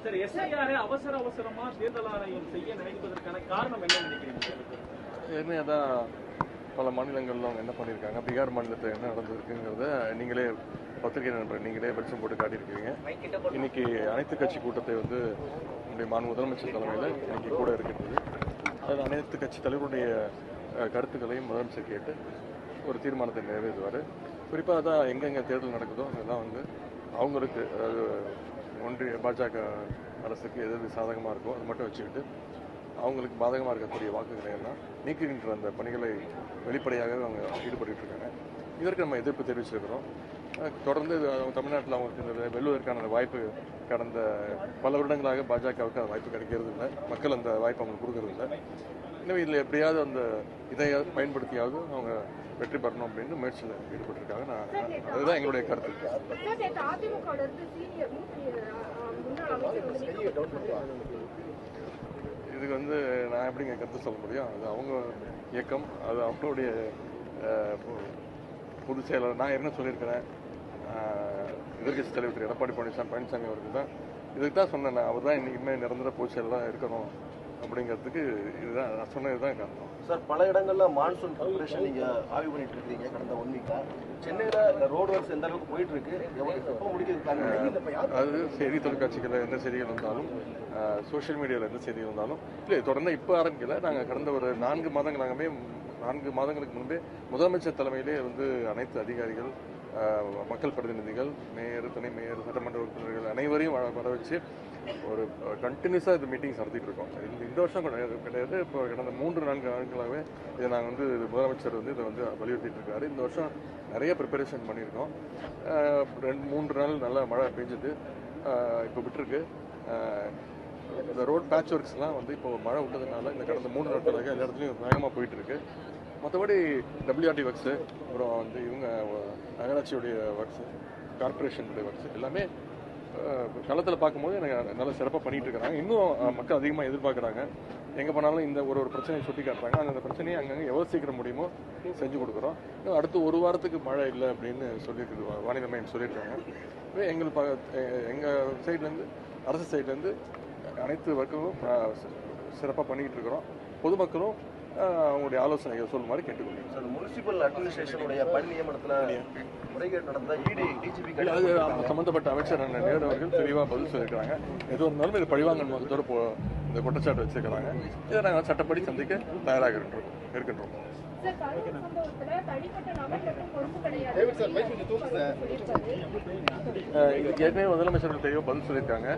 சரி, எஸ்ஐஆரை அவசரமா தேர்தல் ஆணையம் செய்ய நினைப்பதற்கான காரணம் என்ன நினைக்கிறீங்க? ஏற்கனவே அதான் பல மாநிலங்கள்ல அவங்க என்ன பண்ணியிருக்காங்க, பீகார் மாநிலத்தில் என்ன நடந்திருக்குங்கிறத நீங்களே பத்திரிகை நண்பர் நீங்களே வெளிச்சம் போட்டு காட்டியிருக்கீங்க. இன்னைக்கு அனைத்து கட்சி கூட்டத்தை வந்து நம்முடைய முதலமைச்சர் தலைமையில் இன்னைக்கு கூட இருக்கின்றது. அதில் அனைத்து கட்சி தலைவருடைய கருத்துக்களையும் முதலமைச்சர் கேட்டு ஒரு தீர்மானத்தை நிறைவேற்றுவார். குறிப்பாக அதான் எங்கெங்கே தேர்தல் நடக்குதோ அங்கெல்லாம் வந்து அவங்களுக்கு, அதாவது ஒன்றிய பாஜக அரசுக்கு எது சாதகமாக இருக்கோ அது மட்டும் வச்சுக்கிட்டு அவங்களுக்கு பாதகமாக இருக்கக்கூடிய வாக்குகளை எல்லாம் நீக்குகின்ற அந்த பணிகளை வெளிப்படையாகவே அவங்க ஈடுபட்டு இருக்காங்க. இதற்கு நம்ம எதிர்ப்பு தெரிவிச்சிருக்கிறோம். தொடர்ந்து தமிழ்நாட்டில் அவங்களுக்கு இந்த வெல்வதற்கான வாய்ப்பு கடந்த பல வருடங்களாக பாஜகவுக்கு அந்த வாய்ப்பு கிடைக்கிறது இல்லை, மக்கள் அந்த வாய்ப்பு அவங்களுக்கு கொடுக்கறது இல்லை. எனவே இதில் எப்படியாவது அந்த இதை பயன்படுத்தியாவது அவங்க வெற்றி பெறணும் அப்படின்னு முயற்சியில் ஈடுபட்டிருக்காங்க. அதுதான் எங்களுடைய கருத்து. இதுக்கு வந்து நான் எப்படிங்க கருத்து சொல்ல முடியும்? அது அவங்க இயக்கம், அது அவங்களுடைய பொதுச் செயலர். நான் என்ன சொல்லியிருக்கிறேன், எதிர்கட்சி தலைவர் திரு எடப்பாடி பழனிசாமி அவருக்கு தான் இதுக்கு தான் சொன்னேன். அவர் தான் இன்றைக்குமே நிரந்தர பொதுச் செயலராக இருக்கணும் அப்படிங்கிறதுக்கு இதுதான் நான் சொன்னது தான் காரணம். சார், பல இடங்கள்ல மான்சூன் ப்ரிப்பரேஷன் நீங்க ஆய்வு பண்ணிட்டு இருக்கீங்க. கடந்த 1 வீக்கா சென்னையில ரோடு ஒர்க்ஸ் எந்த அளவுக்கு போயிட்டு இருக்கு, எப்போ முடிக்கிறது? அது செய்தி தொலைக்காட்சிகளில் எந்த செய்திகள் இருந்தாலும், சோஷியல் மீடியாவில் எந்த செய்திகள் இருந்தாலும் இல்லை, தொடர்ந்து இப்போ ஆரம்பிக்கல. நாங்கள் கடந்த ஒரு 4 மாதங்களுக்கு முன்பே முதலமைச்சர் தலைமையிலே வந்து அனைத்து அதிகாரிகள், மக்கள் பிரதிநிதிகள், மேயர், துணை மேயர், சட்டமன்ற உறுப்பினர்கள் அனைவரையும் வர வச்சு ஒரு கண்டினியூஸாக இது மீட்டிங்ஸ் நடத்திட்டு இருக்கோம். இந்த வருஷம் கிடையாது, இப்போ கடந்த 3-4 ஆண்டுகளாகவே இதை நாங்கள் வந்து முதலமைச்சர் வந்து இதை வந்து வலியுறுத்திட்டு இருக்காரு. இந்த வருஷம் நிறைய ப்ரிப்பரேஷன் பண்ணியிருக்கோம். 2-3 நாள் நல்லா மழை பெஞ்சுது, இப்போ விட்டுருக்கு. இந்த ரோட் பேட்ச் ஒர்க்ஸ்லாம் வந்து இப்போ மழை விட்டதுனால இந்த கடந்த 3 நாட்களாக எல்லா இடத்துலையும் வேகமாக போயிட்டு இருக்கு. மற்றபடி டபிள்யூஆர்டி ஒர்க்ஸு, அப்புறம் வந்து இவங்க நகராட்சியுடைய ஒர்க்ஸு, கார்பரேஷனுடைய ஒர்க்ஸு எல்லாமே களத்தில் பார்க்கும்போது எனக்கு நல்லா சிறப்பாக பண்ணிகிட்டு இருக்கிறாங்க. இன்னும் மக்கள் அதிகமாக எதிர்பார்க்குறாங்க. எங்கே போனாலும் இந்த ஒரு பிரச்சனையை சுட்டி காட்டுறாங்க. அந்த பிரச்சனையை அங்கங்கே எவ்வளோ சீக்கிரம் முடியுமோ செஞ்சு கொடுக்குறோம். இன்னும் அடுத்து 1 வாரத்துக்கு மழை இல்லை அப்படின்னு சொல்லியிருக்கு, வானிலை மையம் சொல்லியிருக்காங்க. எங்கள் சைட்லேருந்து, அரசு சைட்லேருந்து அனைத்து ஒர்க்கும் சிறப்பாக பண்ணிக்கிட்டு இருக்கிறோம். பொதுமக்களும் அவங்களுடைய ஆலோசனைகள் சொல்லும் மாதிரி கேட்டுக்கொள்ளுங்க. முனிசிபல் அட்மினிஸ்ட்ரேஷனுடைய பணி நியமனத்தில் முறைகேடு நடந்த டிஜிபி அது சம்பந்தப்பட்ட அமைச்சர் நேரு அவர்கள் தெளிவாக பதில் சொல்லியிருக்கிறாங்க. எது இருந்தாலும் இது பழிவாங்கல் முகத்தோடு இந்த குற்றச்சாட்டு வச்சிருக்கிறாங்க. இதை நாங்கள் சட்டப்படி சந்திக்க தயாராக இருக்கின்றோம். ஏற்கனவே முதலமைச்சர்கள் தெளிவாக பதில் சொல்லியிருக்காங்க.